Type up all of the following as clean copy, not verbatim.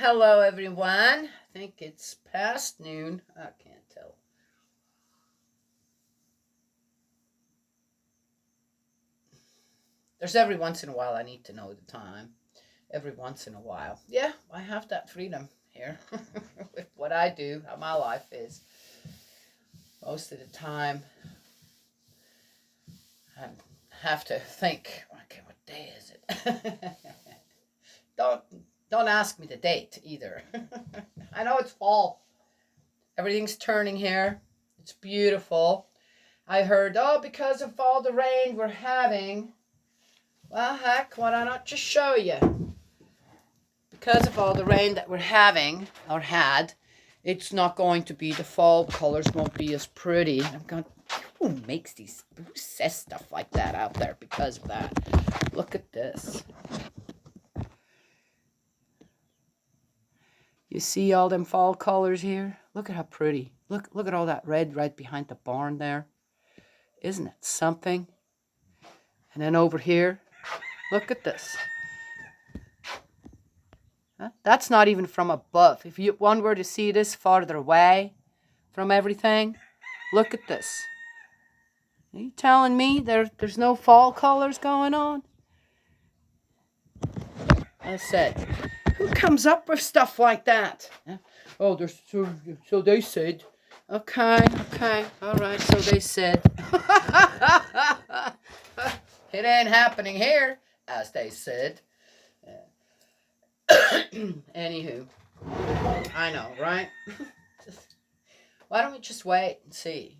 Hello, everyone. I think it's past noon. I can't tell. There's every once in a while I need to know the time. Every once in a while. Yeah, I have that freedom here with what I do, how my life is. Most of the time, I have to think, okay, what day is it? don't don't ask me the date either. I know it's fall. Everything's turning here. It's beautiful. I heard, because of all the rain we're having. Well, heck, why don't I just show you? Because of all the rain that we're having, or had, it's not going to be, the fall colors won't be as pretty. I'm going, who says stuff like that out there because of that? Look at this. You see all them fall colors here? Look at how pretty. Look at all that red right behind the barn there. Isn't it something? And then over here, look at this. Huh? That's not even from above. If one were to see this farther away from everything, look at this. Are you telling me there's no fall colors going on? I said, who comes up with stuff like that? Oh, there's so they said. Okay, all right, so they said. It ain't happening here, as they said. Anywho, I know, right? Why don't we just wait and see?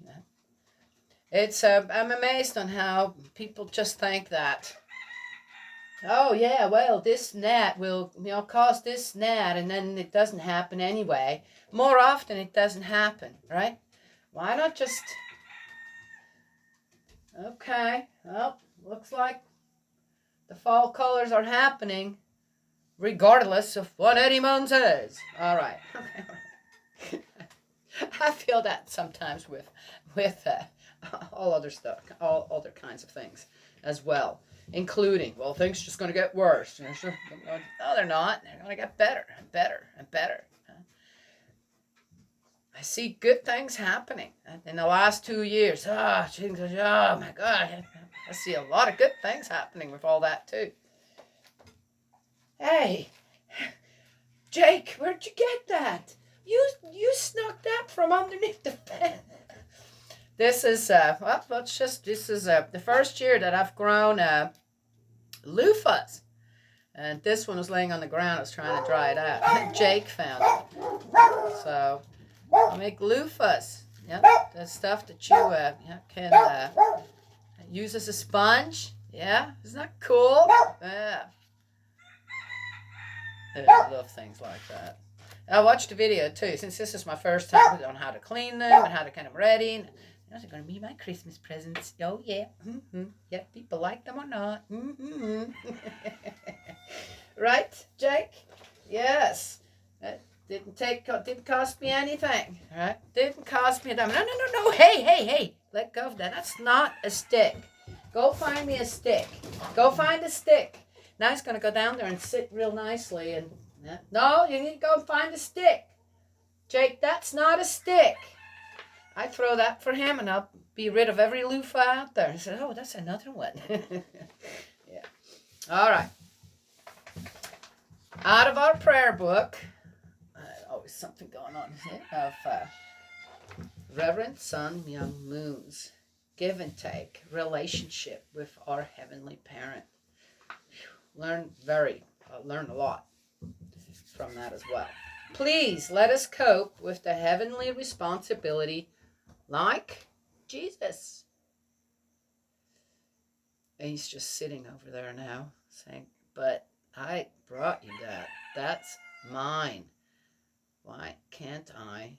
It's I'm amazed on how people just think that, oh yeah, well, this net will cause this net, and then it doesn't happen anyway. More often it doesn't happen, right? Why not just, okay, well, looks like the fall colors are happening regardless of what anyone says. All right. I feel that sometimes with all other stuff, all other kinds of things as well, including, well, things are just going to get worse. No, they're not. They're going to get better and better and better. I see good things happening in the last 2 years. Oh my God. I see a lot of good things happening with all that too. Hey, Jake, where'd you get that? You snuck that from underneath the bed. This is the first year that I've grown loofahs, and this one was laying on the ground. I was trying to dry it out. Jake found it, so I make loofahs. Yep, the stuff that you can use as a sponge. Yeah, isn't that cool? Yeah, I love things like that. I watched a video too, since this is my first time on how to clean them and how to get them ready. Those are going to be my Christmas presents. Oh, yeah. Mm-hmm. Yeah, people like them or not. Mm-hmm. Right, Jake? Yes. That didn't cost me anything. Right? Didn't cost me a dime. No. Hey. Let go of that. That's not a stick. Go find me a stick. Go find a stick. Now he's going to go down there and sit real nicely. And no, you need to go and find a stick. Jake, that's not a stick. I throw that for him, and I'll be rid of every loofah out there. He said, oh, that's another one. Yeah. All right. Out of our prayer book, always something going on here, of Reverend Sun Myung Moon's give and take relationship with our Heavenly Parent. Learn a lot from that as well. Please let us cope with the heavenly responsibility like Jesus. And he's just sitting over there now saying, but I brought you that. That's mine. Why can't I?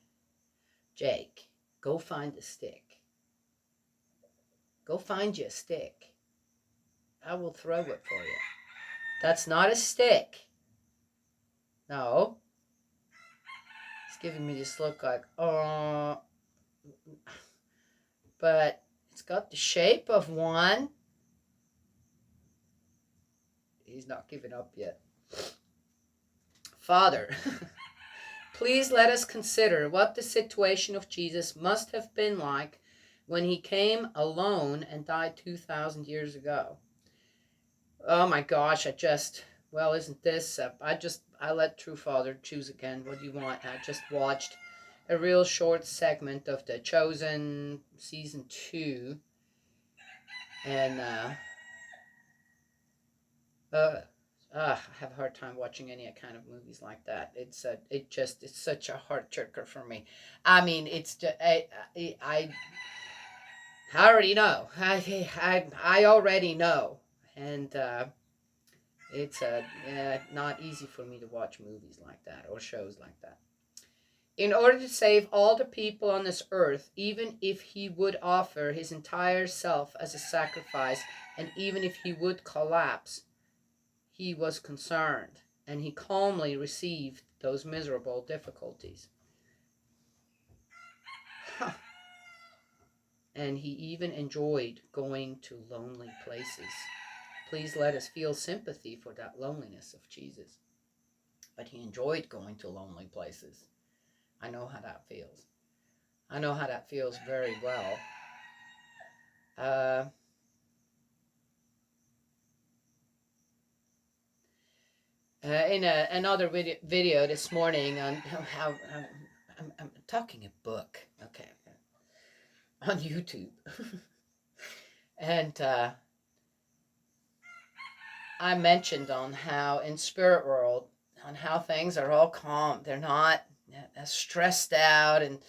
Jake, go find a stick. Go find you a stick. I will throw it for you. That's not a stick. No. He's giving me this look like, oh. But it's got the shape of one. He's not giving up yet. Father, please let us consider what the situation of Jesus must have been like when he came alone and died 2,000 years ago. Oh my gosh, isn't this, I let True Father choose again. What do you want? I just watched a real short segment of The Chosen season 2, and I have a hard time watching any kind of movies like that. It's such a heart jerker for me. I mean, it's just, I already know. I already know, and it's not easy for me to watch movies like that or shows like that. In order to save all the people on this earth, even if he would offer his entire self as a sacrifice, and even if he would collapse, he was concerned, and he calmly received those miserable difficulties. And he even enjoyed going to lonely places. Please let us feel sympathy for that loneliness of Jesus. But he enjoyed going to lonely places. I know how that feels. I know how that feels very well. In another video this morning on how I'm talking a book, okay, on YouTube, and I mentioned on how in spirit world, on how things are all calm. They're not stressed out, and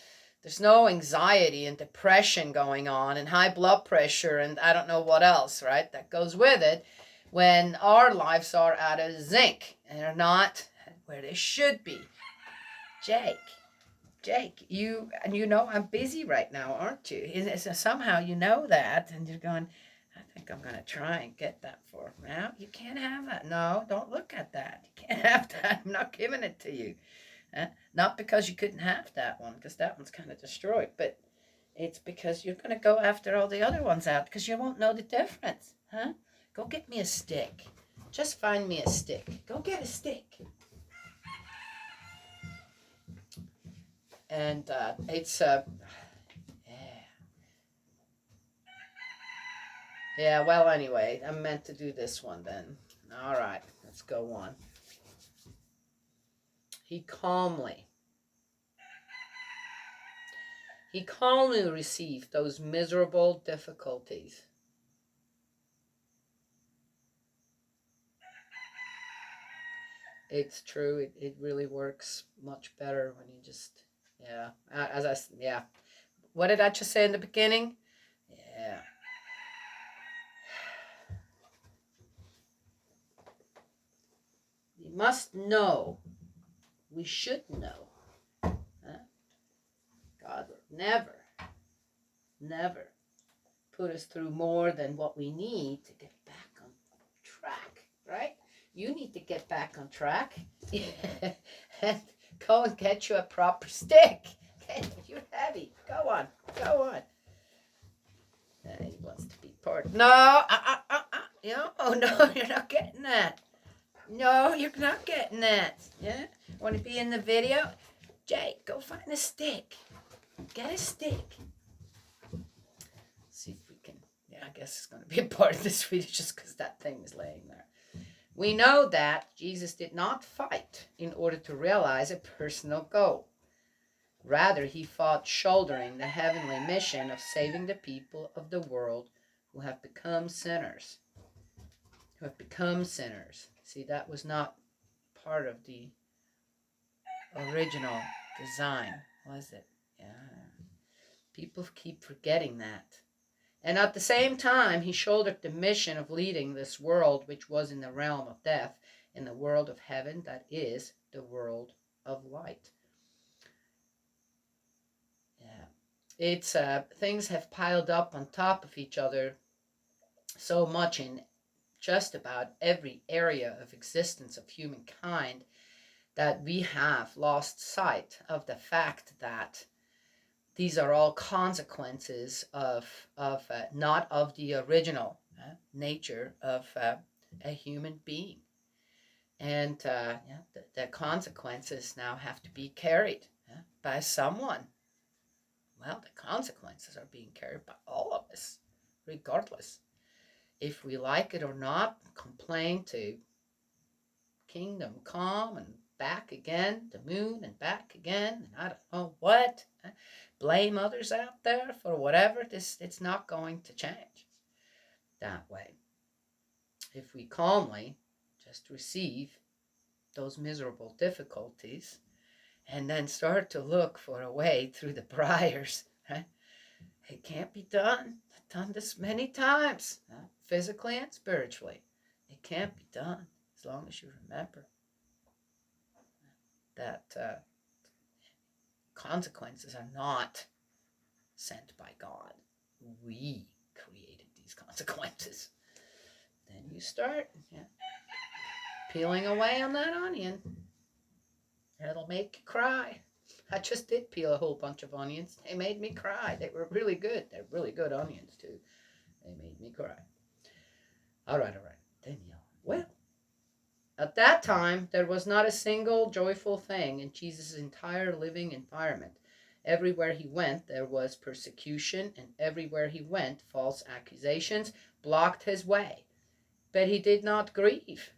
there's no anxiety and depression going on, and high blood pressure, and I don't know what else, right? That goes with it when our lives are out of zinc and they're not where they should be. Jake, you know I'm busy right now, aren't you? Somehow you know that, and you're going, I think I'm going to try and get that for now. You can't have that. No, don't look at that. You can't have that. I'm not giving it to you. Not because you couldn't have that one, because that one's kind of destroyed, but it's because you're going to go after all the other ones out because you won't know the difference. Go get me a stick. Just find me a stick. Go get a stick. And it's yeah, well, anyway, I'm meant to do this one then. All right, let's go on. He calmly received those miserable difficulties. It's true. It really works much better when you just, What did I just say in the beginning? Yeah. You must know. We should know. God would never put us through more than what we need to get back on track, right? You need to get back on track and go and get you a proper stick. You're heavy. Go on. He wants to be part. No, oh no, you're not getting that. No, you're not getting that. Yeah, want to be in the video? Jake, go find a stick. Get a stick. See if we can. Yeah, I guess it's going to be a part of this video just because that thing is laying there. We know that Jesus did not fight in order to realize a personal goal. Rather, he fought shouldering the heavenly mission of saving the people of the world who have become sinners. See, that was not part of the original design, was it? Yeah. People keep forgetting that. And at the same time, he shouldered the mission of leading this world, which was in the realm of death, in the world of heaven, that is, the world of light. Yeah. It's things have piled up on top of each other so much in just about every area of existence of humankind that we have lost sight of the fact that these are all consequences of not of the original nature of a human being. And the consequences now have to be carried by someone. Well, the consequences are being carried by all of us, regardless. If we like it or not, complain to Kingdom Come and back again, the moon and back again, and I don't know what. Blame others out there for whatever. It's not going to change that way. If we calmly just receive those miserable difficulties and then start to look for a way through the briars, right? It can't be done. I've done this many times, physically and spiritually. It can't be done as long as you remember that consequences are not sent by God. We created these consequences. Then you start peeling away on that onion. It'll make you cry. I just did peel a whole bunch of onions. They made me cry. They were really good. They're really good onions, too. They made me cry. All right. Danielle. Well, at that time, there was not a single joyful thing in Jesus' entire living environment. Everywhere he went, there was persecution, and everywhere he went, false accusations blocked his way. But he did not grieve.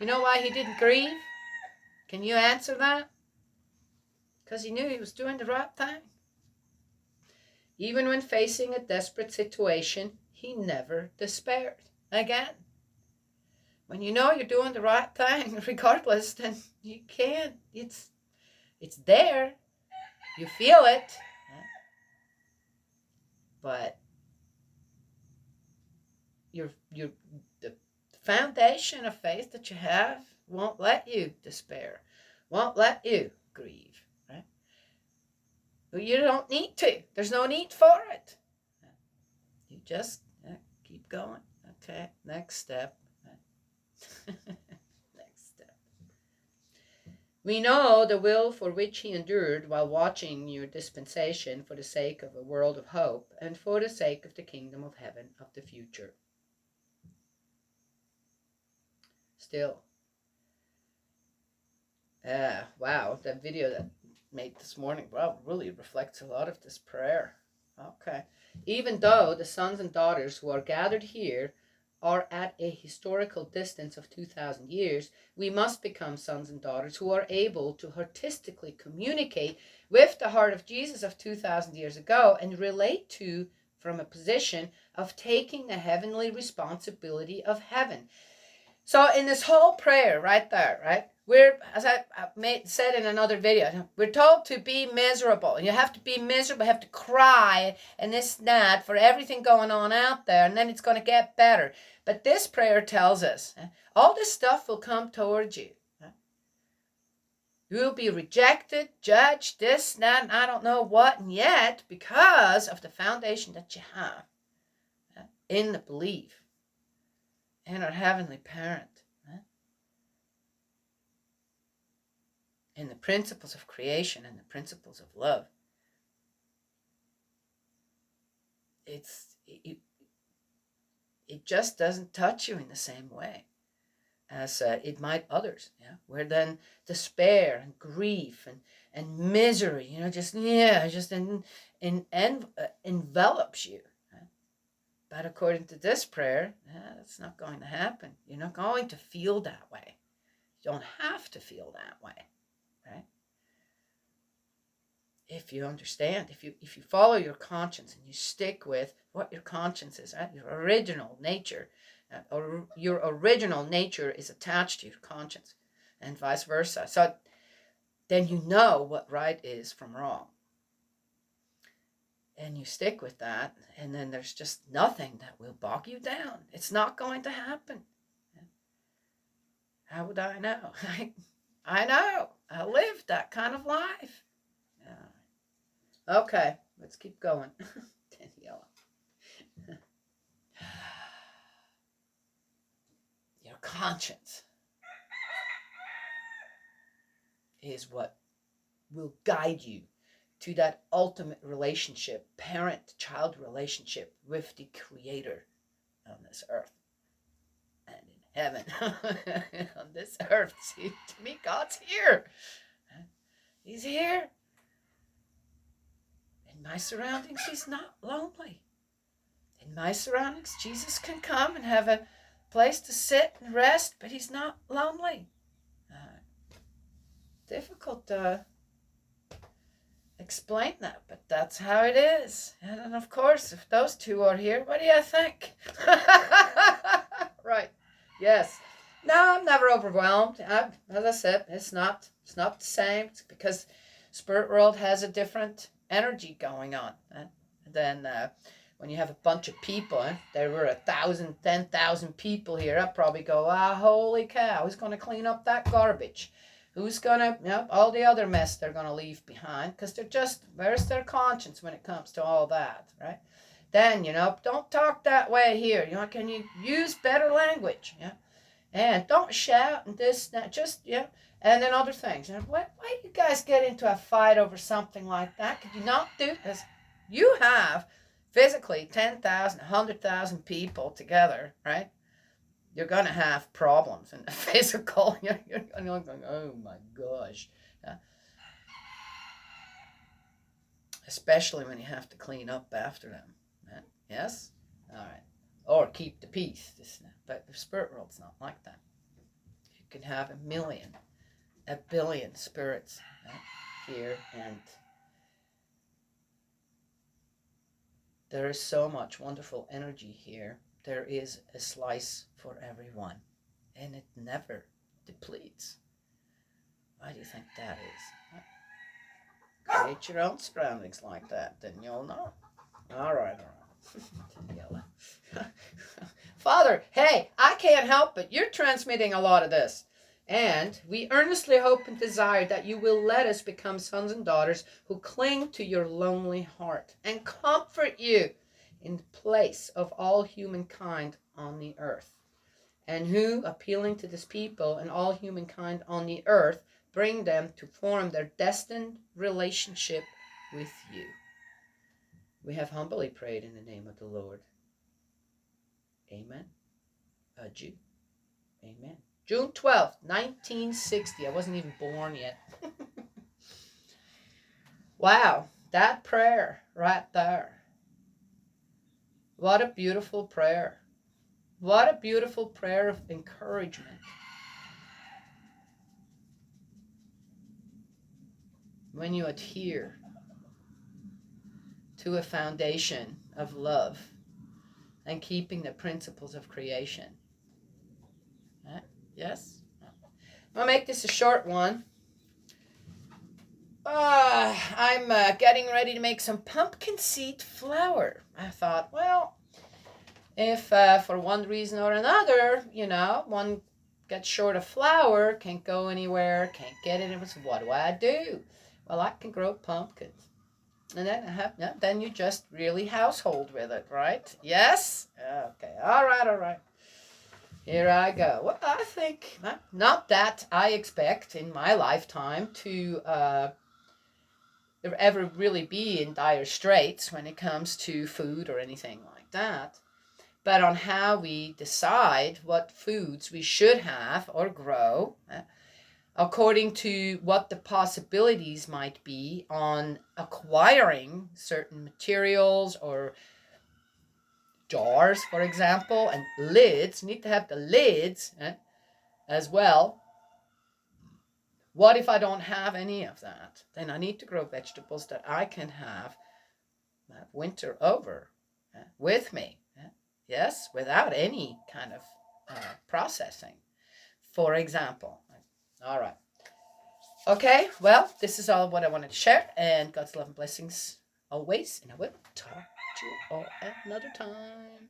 You know why he didn't grieve? Can you answer that? Because he knew he was doing the right thing. Even when facing a desperate situation, he never despaired. Again, when you know you're doing the right thing, regardless, then you can't. It's there. You feel it. But the foundation of faith that you have won't let you despair, won't let you grieve, right? But you don't need to. There's no need for it. You just keep going. Okay, next step. Next step. We know the will for which he endured while watching your dispensation for the sake of a world of hope and for the sake of the kingdom of heaven of the future. Still. Wow, that video that made this morning, wow, really reflects a lot of this prayer. Okay. Even though the sons and daughters who are gathered here are at a historical distance of 2,000 years, we must become sons and daughters who are able to artistically communicate with the heart of Jesus of 2,000 years ago and relate to from a position of taking the heavenly responsibility of heaven. So in this whole prayer right there, right, we're, as I said in another video, we're told to be miserable. You have to be miserable, you have to cry and this and that for everything going on out there, and then it's going to get better. But this prayer tells us, all this stuff will come towards you. You'll be rejected, judged, this, that, and I don't know what, and yet, because of the foundation that you have in the belief in our Heavenly Parent, in the principles of creation and the principles of love, it just doesn't touch you in the same way as it might others, where then despair and grief and misery, just envelops you. But according to this prayer, that's not going to happen. You're not going to feel that way. You don't have to feel that way, right? If you understand, if you follow your conscience and you stick with what your conscience is, right? Your original nature, or your original nature is attached to your conscience, and vice versa. So then you know what right is from wrong. And you stick with that, and then there's just nothing that will bog you down. It's not going to happen. How would I know? I know. I lived that kind of life. Okay, let's keep going. Daniela. Your conscience is what will guide you to that ultimate relationship, parent-child relationship with the Creator. on this earth and in heaven. On this earth, see, to me, God's here. He's here. In my surroundings, he's not lonely. In my surroundings, Jesus can come and have a place to sit and rest, but he's not lonely. Difficult to explain that, but that's how it is. And of course, if those two are here, what do you think? Right. Yes. No, I'm never overwhelmed. As I said, it's not the same. It's because spirit world has a different energy going on. Then when you have a bunch of people, there were 1,000, 10,000 people here, I'd probably go, holy cow, who's going to clean up that garbage? Who's going to, all the other mess they're going to leave behind, because they're just, where's their conscience when it comes to all that, right? Then, don't talk that way here. Can you use better language? Yeah. And don't shout and this, that, just, and then other things. Why do you guys get into a fight over something like that? Could you not do this? You have physically 10,000, 100,000 people together, right? You're going to have problems in the physical. You're going, oh my gosh. Yeah. Especially when you have to clean up after them. Right? Yes? All right. Or keep the peace. But the spirit world's not like that. You can have 1 million, 1 billion spirits, right, here, and there is so much wonderful energy here. There is a slice for everyone, and it never depletes. Why do you think that is? Create your own surroundings like that, then you'll know. All right. Father, hey, I can't help it. You're transmitting a lot of this. And we earnestly hope and desire that you will let us become sons and daughters who cling to your lonely heart and comfort you in the place of all humankind on the earth, and who, appealing to this people and all humankind on the earth, bring them to form their destined relationship with you. We have humbly prayed in the name of the Lord. Amen. Adieu. Amen. June 12th, 1960. I wasn't even born yet. Wow, that prayer right there. What a beautiful prayer. What a beautiful prayer of encouragement. When you adhere to a foundation of love and keeping the principles of creation. Yes? I'll make this a short one. I'm getting ready to make some pumpkin seed flour. I thought, well, if for one reason or another, one gets short of flour, can't go anywhere, can't get it, what do I do? Well, I can grow pumpkins. And then you just really household with it, right? Yes? Okay, all right. Here I go. Well, I think, not that I expect in my lifetime to ever really be in dire straits when it comes to food or anything like that, but on how we decide what foods we should have or grow, according to what the possibilities might be on acquiring certain materials or jars, for example, and lids. You need to have the lids as well. What if I don't have any of that? Then I need to grow vegetables that I can have winter over with me. Yes, without any kind of processing, for example. All right. Okay, well, this is all what I wanted to share, and God's love and blessings always, and I will talk to you all another time.